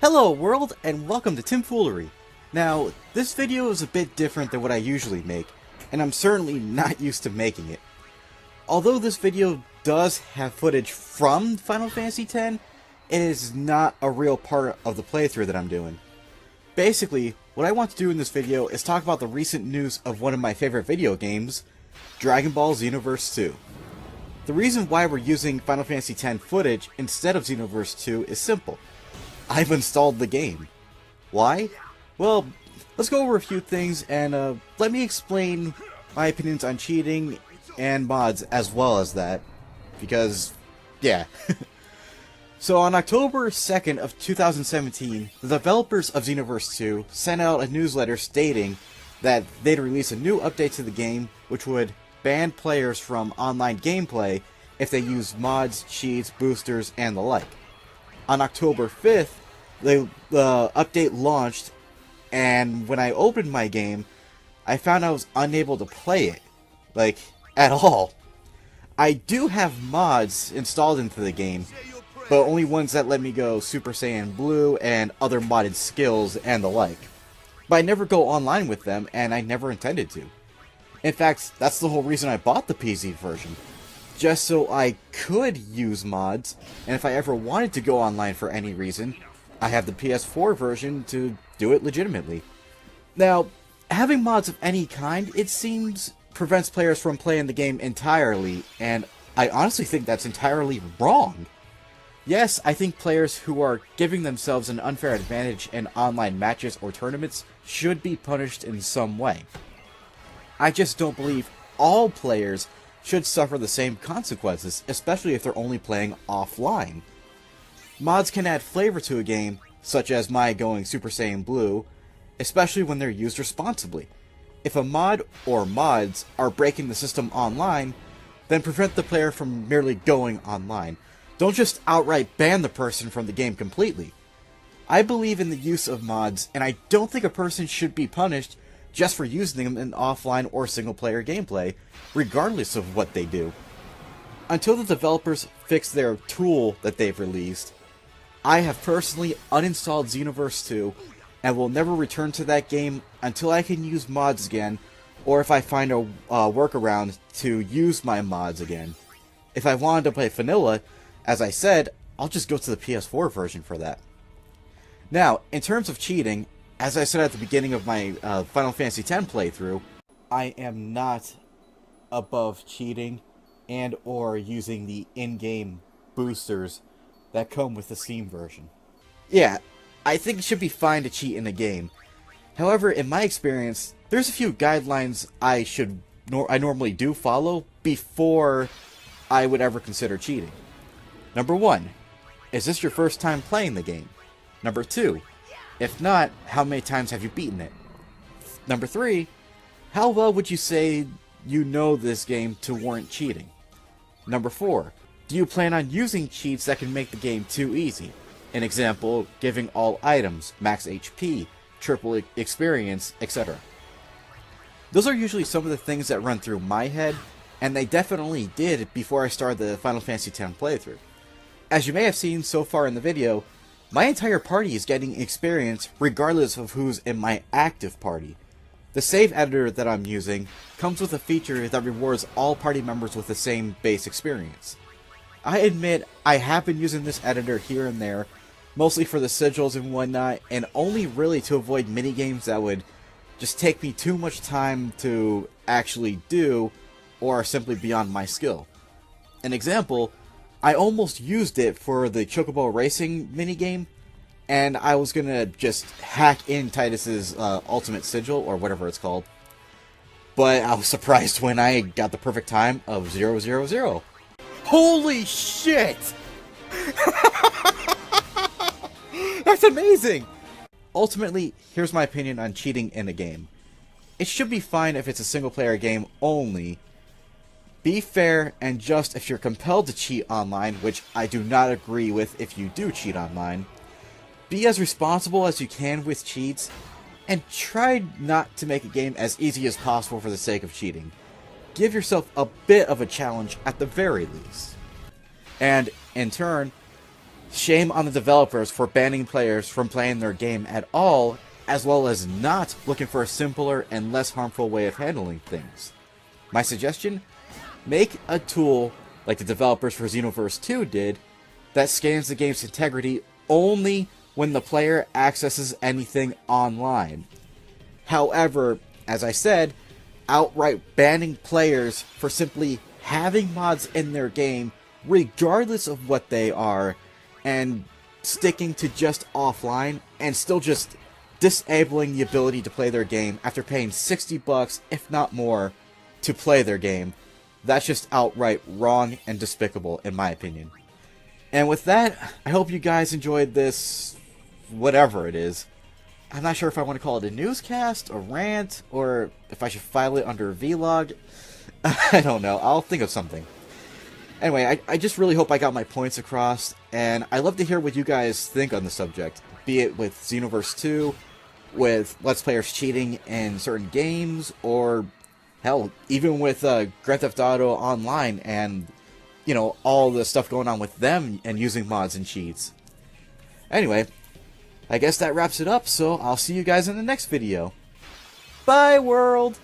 Hello world, and welcome to Tim-Foolery. Now, this video is a bit different than what I usually make, and I'm certainly not used to making it. Although this video does have footage from Final Fantasy X, it is not a real part of the playthrough that I'm doing. Basically, what I want to do in this video is talk about the recent news of one of my favorite video games, Dragon Ball Xenoverse 2. The reason why we're using Final Fantasy X footage instead of Xenoverse 2 is simple. I've installed the game. Why? Well, let's go over a few things and let me explain my opinions on cheating and mods as well as that. Because, yeah. So on October 2nd of 2017, the developers of Xenoverse 2 sent out a newsletter stating that they'd release a new update to the game which would ban players from online gameplay if they use mods, cheats, boosters, and the like. On October 5th, the update launched, and when I opened my game, I found I was unable to play it. Like, at all. I do have mods installed into the game, but only ones that let me go Super Saiyan Blue and other modded skills and the like. But I never go online with them, and I never intended to. In fact, that's the whole reason I bought the PC version. Just so I could use mods, and if I ever wanted to go online for any reason, I have the PS4 version to do it legitimately. Now, having mods of any kind, it seems, prevents players from playing the game entirely, and I honestly think that's entirely wrong. Yes, I think players who are giving themselves an unfair advantage in online matches or tournaments should be punished in some way. I just don't believe all players should suffer the same consequences, especially if they're only playing offline. Mods can add flavor to a game, such as my going Super Saiyan Blue, especially when they're used responsibly. If a mod or mods are breaking the system online, then prevent the player from merely going online. Don't just outright ban the person from the game completely. I believe in the use of mods, and I don't think a person should be punished just for using them in offline or single-player gameplay, regardless of what they do. Until the developers fix their tool that they've released, I have personally uninstalled Xenoverse 2, and will never return to that game until I can use mods again, or if I find a workaround to use my mods again. If I wanted to play vanilla, as I said, I'll just go to the PS4 version for that. Now, in terms of cheating, as I said at the beginning of my Final Fantasy X playthrough, I am not above cheating and or using the in-game boosters that come with the Steam version. Yeah, I think it should be fine to cheat in a game. However, in my experience, there's a few guidelines I normally do follow before I would ever consider cheating. Number 1, is this your first time playing the game? Number 2, if not, how many times have you beaten it? Number 3, how well would you say you know this game to warrant cheating? Number 4, do you plan on using cheats that can make the game too easy? An example, giving all items, max HP, triple experience, etc. Those are usually some of the things that run through my head, and they definitely did before I started the Final Fantasy X playthrough. As you may have seen so far in the video, my entire party is getting experience regardless of who's in my active party. The save editor that I'm using comes with a feature that rewards all party members with the same base experience. I admit I have been using this editor here and there, mostly for the sigils and whatnot, and only really to avoid minigames that would just take me too much time to actually do, or are simply beyond my skill. An example, I almost used it for the Chocobo Racing minigame, and I was gonna just hack in Titus's ultimate sigil, or whatever it's called. But I was surprised when I got the perfect time of 000. Holy shit! That's amazing! Ultimately, here's my opinion on cheating in a game. It should be fine if it's a single-player game only. Be fair and just if you're compelled to cheat online, which I do not agree with if you do cheat online. Be as responsible as you can with cheats, and try not to make a game as easy as possible for the sake of cheating. Give yourself a bit of a challenge at the very least. And, in turn, Shame on the developers for banning players from playing their game at all, as well as not looking for a simpler and less harmful way of handling things. My suggestion? Make a tool like the developers for Xenoverse 2 did that scans the game's integrity only when the player accesses anything online. However, as I said, outright banning players for simply having mods in their game, regardless of what they are, and sticking to just offline, and still just disabling the ability to play their game after paying $60, if not more, to play their game. That's just outright wrong and despicable, in my opinion. And with that, I hope you guys enjoyed this, whatever it is. I'm not sure if I want to call it a newscast, a rant, or if I should file it under a vlog. I don't know. I'll think of something. Anyway, I just really hope I got my points across, and I'd love to hear what you guys think on the subject, be it with Xenoverse 2, with Let's Players cheating in certain games, or, hell, even with Grand Theft Auto Online and, you know, all the stuff going on with them and using mods and cheats. Anyway, I guess that wraps it up, so I'll see you guys in the next video. Bye, world!